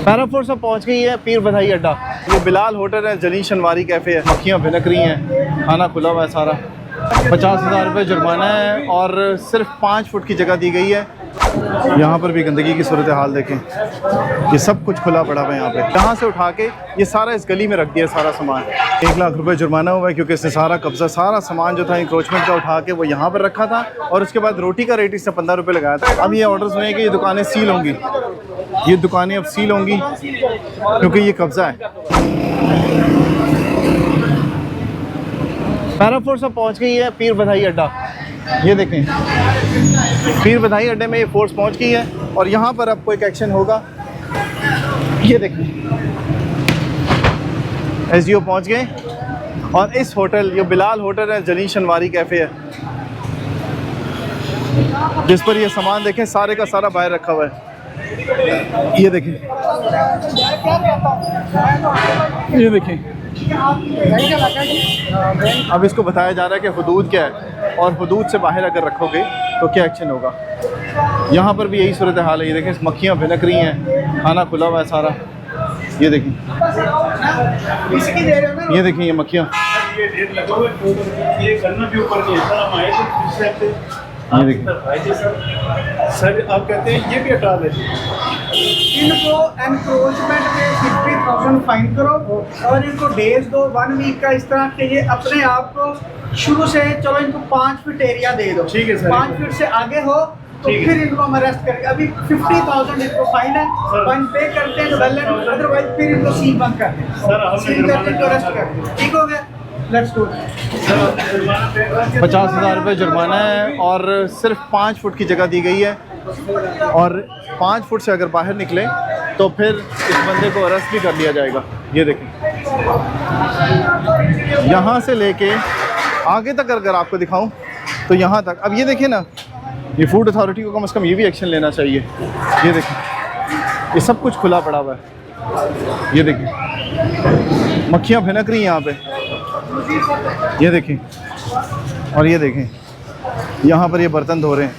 पैराफोर्स से पहुंच गई है पीर बधाई अड्डा। ये बिलाल होटल है, जलीश अनवारी कैफ़े है। मक्खियाँ भिनक रही हैं, खाना खुला हुआ है सारा। 50,000 रुपये जुर्माना है और सिर्फ 5 फुट की जगह दी गई है। यहाँ पर भी गंदगी की सूरत हाल देखें, ये सब कुछ खुला पड़ा हुआ है यहाँ पे। यहाँ से उठा के ये सारा इस गली में रख दिया सारा सामान। 1 लाख रुपए जुर्माना हुआ है क्योंकि इसने सारा कब्जा, सारा सामान जो था इंक्रोचमेंट का उठा के वो यहाँ पर रखा था और उसके बाद रोटी का रेट इससे 15 रुपये लगाया था। अब ये ऑर्डर्स हुए हैं कि ये दुकानें सील होंगी, ये दुकानें अब सील होंगी क्योंकि ये कब्जा है। पैराफोर्स से पहुँच गई है पीर बधाई अड्डा। ये देखें, पीर बधाई अड्डे में ये फोर्स पहुंच गई है और यहाँ पर आपको एक एक्शन होगा। ये देखें, एसडीओ पहुंच गए और इस होटल, ये बिलाल होटल है, जलीश अनवारी कैफ़े है, जिस पर ये सामान देखें सारे का सारा बाहर रखा हुआ है। ये देखें, ये देखें, अब इसको बताया जा रहा है कि हुदूद क्या है और हुदूद से बाहर अगर रखोगे तो क्या एक्शन होगा। यहाँ पर भी यही सूरत हाल है। ये देखें, मक्खियाँ भिनक रही हैं, खाना खुला हुआ है सारा। ये देखें, ये देखें, ये मक्खियाँ, ये देखिए सर आप कहते हैं ये भी हटा दें। इनको एनक्रोचमेंट में 50,000 फाइन करो और इनको डेज दो 1 वीक का, इस तरह के ये अपने आप को शुरू से चलो इनको 5 फीट एरिया दे दो। ठीक है सर, 5 फीट से आगे हो तो फिर इनको हम अरेस्ट करेंगे। अभी 50,000 इनको फाइन है, फाइन पे करते हैं तो अदरवाइज फिर इनको सील बंद करते हैं, सील करते हैं तो अरेस्ट करते हैं। ठीक हो गया, लेट्स गो। 50,000 रुपये जुर्माना है और सिर्फ 5 फुट की जगह दी गई है और 5 फुट से अगर बाहर निकले तो फिर इस बंदे को अरेस्ट भी कर लिया जाएगा। ये देखें, यहाँ से लेके आगे तक अगर आपको दिखाऊं तो यहाँ तक। अब ये देखें ना, ये फूड अथॉरिटी को कम से कम ये भी एक्शन लेना चाहिए। ये देखें, ये सब कुछ खुला पड़ा हुआ है। ये देखें, मक्खियाँ भिनक रही हैं यहाँ पे। ये देखें, और ये देखें, यहाँ पर ये बर्तन धो रहे हैं,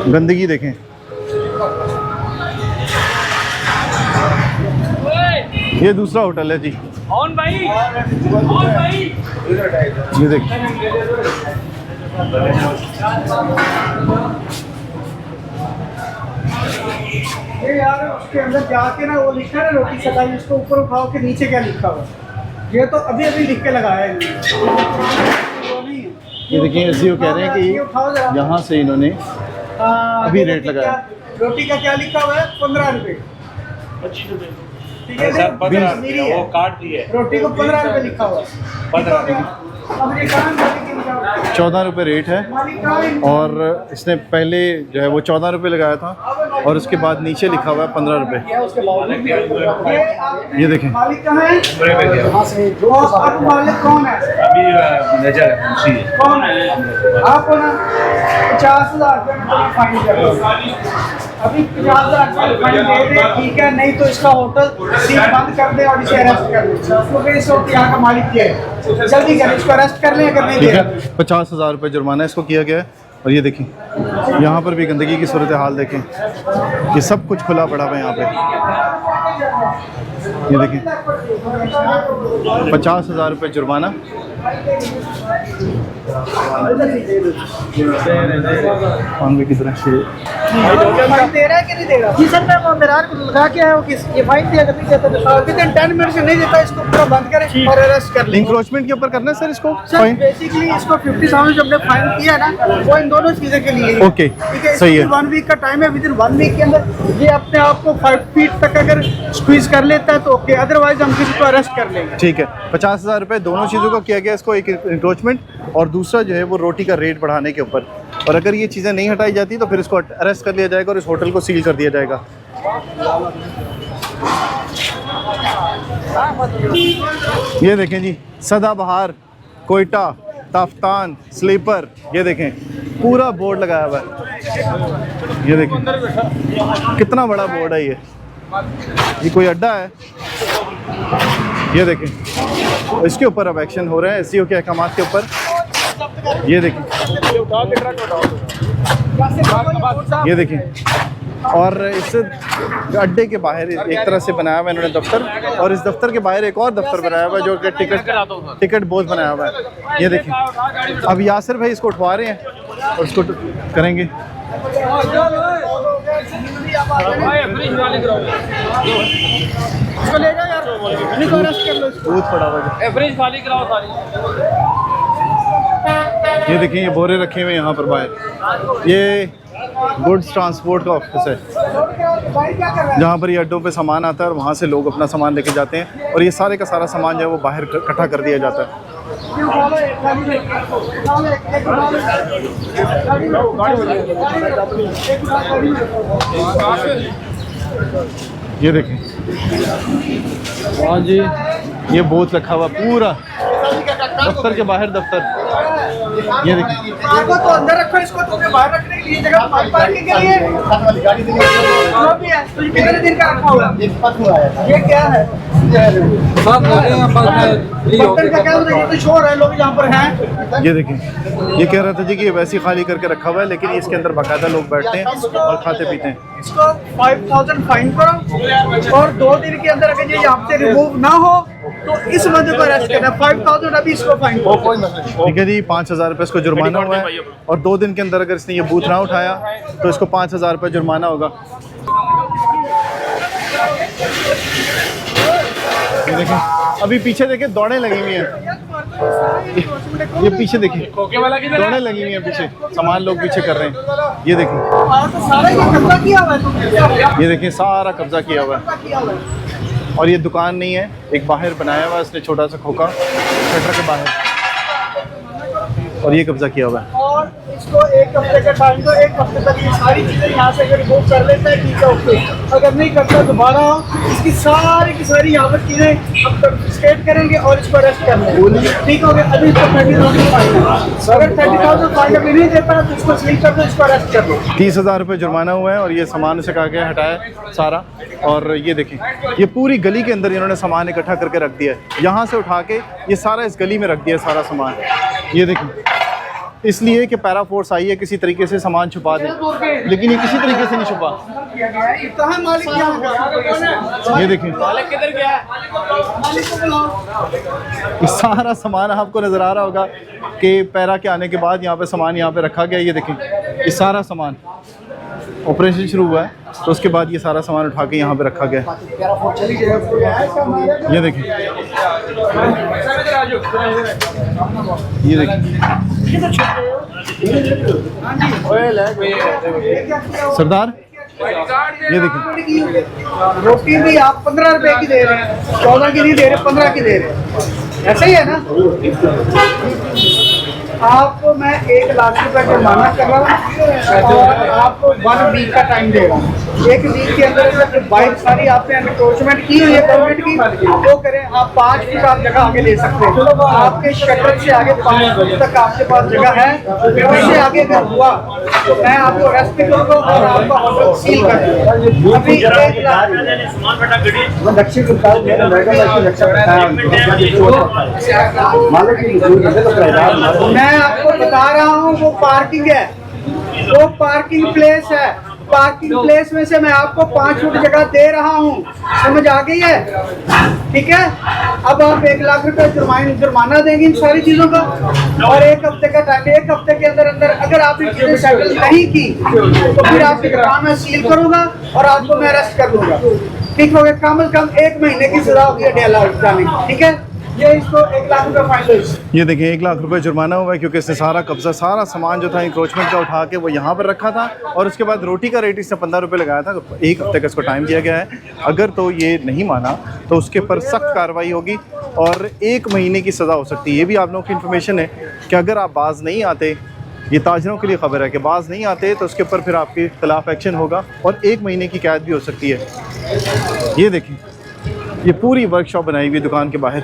गंदगी देखें। ये दूसरा होटल है जी। ऑन भाई, ऑन भाई। ये देखें, ये यार उसके अंदर जाके ना वो लिखा है ना रोटी सकाई, उसको ऊपर उठाओ के नीचे क्या लिखा हुआ, ये तो अभी अभी लिख के लगाया है। ये देखिए, एसडीओ कह रहे हैं कि यहाँ से इन्होंने अभी रेट लगाया। रोटी का क्या लिखा हुआ है? 15 रुपये। ठीक है सर, 15 रुपये वो काट दिए। रोटी को 15 रुपये लिखा हुआ है। 14 रुपये रेट है और इसने पहले जो है वो 14 रुपये लगाया था और उसके बाद नीचे लिखा हुआ है 15 रुपये। ये देखें, मालिक कहाँ है? मालिक कौन है? अभी मैनेजर है। कौन है? आप हो ना? 50,000 रुपये फाइन कर दो। अभी 50,000 रुपये फाइन दे दे, ठीक है, नहीं तो इसका होटल सील बंद कर दे और इसे अरेस्ट कर दे। क्योंकि इस वक्त यहाँ का मालिक क्या है, जल्दी करें, इसको अरेस्ट कर लें अगर नहीं ठीक है। 50,000 रुपये जुर्माना इसको किया गया है। और ये देखिए, यहाँ पर भी गंदगी की सूरत हाल देखें, ये सब कुछ खुला पड़ा हुआ है यहाँ पे। ये देखिए, 50,000 रुपये जुर्माना। कितना दे रहा है कि नहीं दे रहा? जी सर, मैं वो मेरा को लगा के आया हूँ कि ये फाइन दिया अगर नहीं देता तो विदिन 10 मिनट से नहीं देता, इसको पूरा बंद करें और अरेस्ट कर लें। इंक्रोचमेंट के ऊपर करना है सर इसको सर फाइन। बेसिकली इसको 50,000 जो हमने फाइन किया ना, वो इन दोनों चीज़ों के लिए। ओके, ठीक है, सही है। 1 वीक का टाइम है, विदिन 1 वीक के अंदर ये अपने आप को 5 फीट तक अगर स्क्वीज कर लेता है तो ओके, अदरवाइज हम किसी को अरेस्ट कर लेंगे। ठीक है, 50,000 रुपये दोनों चीज़ों का किया गया इसको, एक इंक्रोचमेंट और दूसरा जो है वो रोटी का रेट बढ़ाने के ऊपर। और अगर ये चीज़ें नहीं हटाई जाती तो फिर इसको अरेस्ट कर लिया जाएगा और इस होटल को सील कर दिया जाएगा। ये देखें जी, सदाबहार, कोयटा, ताफ्तान, स्लीपर, ये देखें पूरा बोर्ड लगाया हुआ है। ये देखें कितना बड़ा बोर्ड है ये कोई अड्डा है। ये देखें, इसके ऊपर अब एक्शन हो रहे हैं एसडीओ के अहकामात के ऊपर। ये देखिए, ये देखिए, और इस अड्डे के बाहर एक तरह से बनाया हुआ है इन्होंने दफ्तर, और इस दफ्तर के बाहर एक और दफ्तर बनाया हुआ है जो कि टिकट बोझ बनाया हुआ है। ये देखिए, अब यासिर भाई इसको उठवा रहे हैं और इसको करेंगे। दूध पड़ा हुआ है। फ्रिज खाली कराओ सारी। ये देखिए, ये बोरे रखे हुए हैं यहाँ पर बाहर। ये गुड्स ट्रांसपोर्ट का ऑफिस है जहाँ पर ये अड्डों पे सामान आता है और वहाँ से लोग अपना सामान लेके जाते हैं, और ये सारे का सारा सामान जो है वो बाहर इकट्ठा कर दिया जाता है। ये देखें, हाँ जी, ये बोझ रखा हुआ पूरा दफ्तर के बाहर दफ्तर। ये देखिए, इसको तो अंदर रखो, इसको तो बाहर रखने के लिए जगह पार्किंग के लिए जो भी है। तो कितने दिन का रखा हुआ है? ये क्या है? बर्तन का क्या होता है? ये तो शोर है, लोग यहाँ पर हैं। ये देखिए, ये कह रहा था जी कि ये वैसे ही खाली करके रखा हुआ है, लेकिन इसके अंदर बाकायदा लोग बैठते हैं और खाते पीते हैं। इसको 5000 फाइन करो, और 2 दिन के अंदर अगर ये यहाँ से रिमूव ना हो तो इस बंदे को अरेस्ट करना। 5000 अभी इसको फाइन करो। ठीक है जी, 5000 रुपये इसको जुर्माना हुआ है, और 2 दिन के अंदर अगर इसने ये बूथ ना उठाया तो इसको 5000 रुपये जुर्माना होगा। ये देखें, अभी पीछे देखें दौड़ें लगी हुई हैं। ये पीछे देखिए, दौड़ें लगी हुई हैं पीछे, सामान लोग पीछे कर रहे हैं। ये देखिए, ये देखिए, सारा कब्जा किया हुआ है। और ये दुकान नहीं है, एक बाहर बनाया हुआ है इसने छोटा सा खोखा शटर के बाहर, और ये कब्जा किया हुआ है। और इसको 1 हफ्ते का टाइम दो, 1 हफ्ते तक ये सारी चीजें यहाँ से रिमूव कर लेता है, ठीक है ओके। अगर नहीं करता दोबारा इसकी सारी की सारी यहाँ पर चीजें अब कंफिस्केट करेंगे और इसको अरेस्ट कर लेंगे, ठीक हो गया। अभी इसको 30,000 फाइन है, अगर 30,000 फाइन अभी नहीं देता तो इसको सील कर दो, इसको अरेस्ट कर लो। 30,000 रुपये जुर्माना हुआ है, और ये सामान उसे कहा गया हटाया सारा। और ये देखें, ये पूरी गली के अंदर इन्होंने सामान इकट्ठा करके रख दिया है, यहाँ से उठा के ये सारा इस गली में रख दिया सारा सामान। ये देखें, इसलिए कि पैरा फोर्स आई है किसी तरीके से सामान छुपा दे, लेकिन ये किसी तरीके से नहीं छुपा। कहाँ मालिक ये देखें, किधर गया? ये सारा सामान आपको नज़र आ रहा होगा कि पैरा के आने के बाद यहाँ पे सामान यहाँ पे रखा गया। ये देखें, ये सारा सामान ऑपरेशन शुरू हुआ है तो उसके बाद ये सारा सामान उठा के यहाँ पे रखा गया। ये देखें, ये देखें सरदार, ये देखें, रोटी भी आप 15 रुपए की दे रहे हैं, 14 की नहीं दे रहे, 15 की दे रहे हैं, ऐसा ही है ना। आपको मैं 1 लाख रुपए जुर्माना कर रहा हूँ और आपको 1 वीक का टाइम दे रहा हूँ। 1 वीक के अंदर बाइक सारी आपने एनक्रोचमेंट की हुई है गवर्नमेंट की, वो करें। आप 5 फीट आप जगह आगे ले सकते हैं, आपके शटर से आगे 5 फीट तक आपके पास जगह है। उससे आगे अगर हुआ तो मैं आपको अरेस्ट भी करूँगा और आपका होटल सील कर दूँगा। अभी 1 लाख मैं आपको बता रहा हूँ, वो पार्किंग है, वो पार्किंग प्लेस है। पार्किंग प्लेस में से मैं आपको 5 फुट जगह दे रहा हूँ, समझ आ गई है? ठीक है, अब आप 1 लाख रुपए जुर्माना देंगे इन सारी चीजों का, और 1 हफ्ते का टाइम। 1 हफ्ते के अंदर अंदर अगर आप ये चीजें सेटल नहीं की तो फिर आपकी दुकान में सील करूंगा और आपको मैं अरेस्ट कर लूंगा, ठीक हो गया। कम से कम 1 महीने की सजा होगी डेढ़ लाख जाने की, ठीक है। ये इसको 1 लाख रुपए फाइन दो। ये देखिए, 1 लाख रुपए जुर्माना हुआ है क्योंकि इसने सारा कब्जा, सारा सामान जो था इंक्रोचमेंट का उठा के वो यहाँ पर रखा था, और उसके बाद रोटी का रेट इसने 15 रुपये लगाया था। 1 हफ्ते का इसको टाइम दिया गया है। अगर तो ये नहीं माना तो उसके ऊपर सख्त कार्रवाई होगी और 1 महीने की सज़ा हो सकती है। ये भी आप लोगों की इन्फॉर्मेशन है कि अगर आप बाज नहीं आते, ये ताजरों के लिए खबर है कि बाज नहीं आते तो उसके ऊपर फिर आपके खिलाफ एक्शन होगा और 1 महीने की कैद भी हो सकती है। ये देखिए, ये पूरी वर्कशॉप बनाई हुई दुकान के बाहर।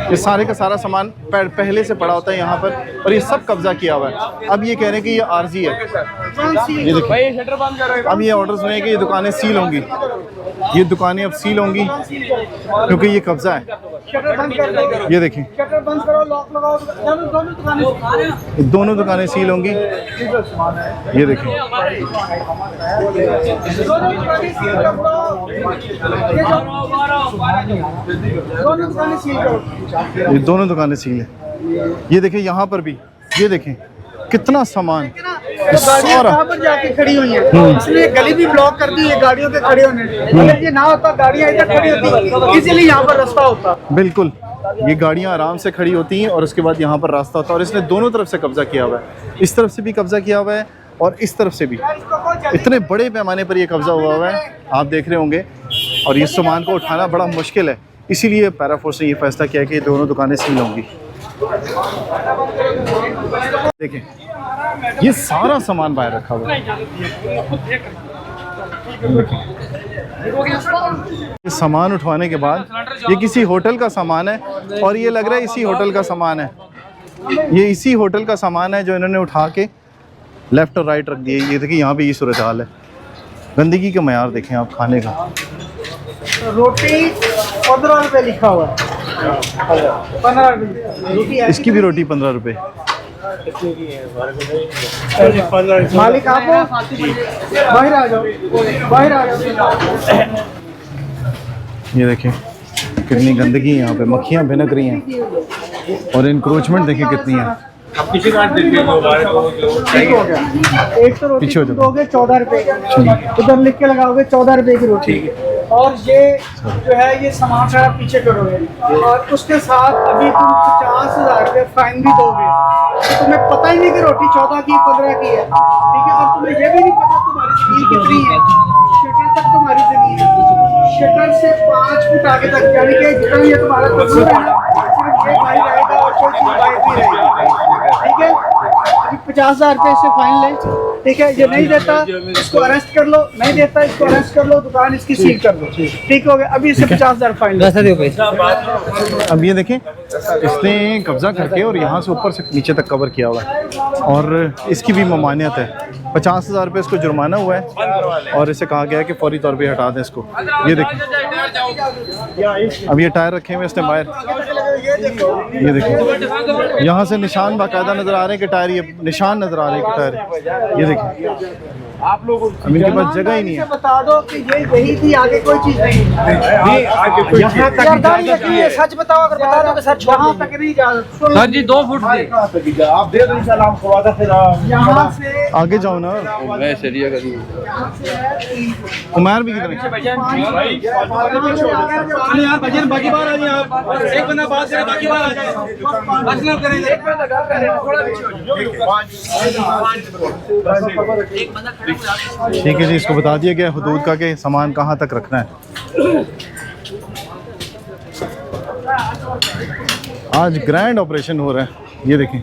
ये सारे का सारा सामान पहले से पड़ा होता है यहाँ पर, और ये सब कब्जा किया हुआ है। अब ये कह रहे हैं कि ये आर्जी है। ये देखिए, अब ये ऑर्डर्स हुए हैं कि ये दुकानें सील होंगी। ये दुकानें अब सील होंगी क्योंकि ये कब्जा है। शटर बंद कर दो, ये देखें, शटर बंद करो, लॉक लगाओ, दोनों दुकानें दोनों दुकानें सील होंगी। ये देखें, दोनों दुकानें सील कर दो, दोनों दुकानें सील करो। ये दोनों दुकानें सील है। ये देखें यहाँ पर भी, ये देखें कितना सामान, गाड़ियाँ कहाँ पर जाके खड़ी हुई हैं, इसलिए गली भी ब्लॉक कर दी है गाड़ियों के खड़े होने। अगर ये ना होता, गाड़ियाँ इधर खड़ी होती, इसीलिए यहाँ पर रास्ता होता। बिल्कुल, ये गाड़ियाँ आराम से खड़ी होती हैं और उसके बाद यहाँ पर रास्ता होता है। और इसने दोनों तरफ से कब्जा किया हुआ है, इस तरफ से भी कब्जा किया हुआ है और इस तरफ से भी। इतने बड़े पैमाने पर ये कब्जा हुआ है, आप देख रहे होंगे। और इस सामान को उठाना बड़ा मुश्किल है, इसीलिए पैरा फोर्स ने ये फैसला किया कि दोनों दुकानें सील होंगी। देखें, ये सारा सामान बाहर रखा हुआ है। ये सामान उठवाने के बाद, ये किसी होटल का सामान है और ये लग रहा है इसी होटल का सामान है। ये इसी होटल का सामान है जो इन्होंने उठा के लेफ्ट और राइट रख दिए। ये देखिए, यहाँ पे ये सूरत हाल है। गंदगी का मयार देखें आप खाने का। रोटी 15 रुपये लिखा हुआ है, 15 रुपये। इसकी भी रोटी 15 रुपये। मालिक आप हो? बाहर आ जाओ, बाहर आ जाओ। ये देखें कितनी गंदगी है यहाँ पे, मक्खियाँ भिनक रही हैं और इंक्रोचमेंट देखें कितनी है। किसी का देखिए जो हमारे को जो ठीक हो गया। एक तो रोटी पीछे हो जाओ। दोगे 14 रुपए की, उधर लिख के लगाओगे 14 रुपए की रोटी। और ये जो है ये सामान सारा पीछे करोगे और उसके साथ अभी तुम 50,000 रुपये फाइन भी दोगे। तो तुम्हें पता ही नहीं कि रोटी 14 की 15 की है, ठीक है। और तुम्हें ये भी नहीं पता तुम्हारी जमीन कितनी है, शटर तक तुम्हारी जमीन है, शटर से 5 फुट आगे तक, यानी कि जितना ये तुम्हारा कसूर है ना, सिर्फ ये भाई रहेगा और कोई चीज बाहर नहीं रहेगी, ठीक है। अभी 50,000 रुपये से फाइन ले, ठीक है। ये नहीं देता इसको अरेस्ट कर लो, नहीं देता इसको अरेस्ट कर लो, दुकान इसकी सील कर दो, ठीक हो गया। अभी इसे 50,000 फाइन ले। अब ये देखें, इसने कब्जा करके और यहाँ से ऊपर से नीचे तक कवर किया हुआ है और इसकी भी ममानियत है। 50,000 रुपये इसको जुर्माना हुआ है और इसे कहा गया है कि फौरी तौर पे हटा दें इसको। ये देखें, अब ये टायर रखे हुए इसने बाहर। ये देखें, यहाँ से निशान बाकायदा नज़र आ रहे हैं कि टायर, ये निशान नज़र आ रहे हैं कि टायर। ये देखें, आप लोग अब इनके पास जगह ही नहीं है। बता दो कि ये यही थी, आगे कोई चीज नहीं। यहाँ तक सच बताओ, अगर बता दो कि सच वहाँ तक नहीं जा। सर जी 2 फुट थी। आप दे दो इंशाल्लाह, हमको वादा फिर यहाँ से आगे जाओ ना। मैं शरिया का उमर भी कितने? यार भजन बाकी बार आ जाए, एक बंदा बात करे बाकी बार आ जाए, बस ना करें, एक बंदा थोड़ा पीछे हो जाओ। ठीक है जी, इसको बता दिया गया हुदूद का कि सामान कहाँ तक रखना है। आज ग्रैंड ऑपरेशन हो रहा है, ये देखें।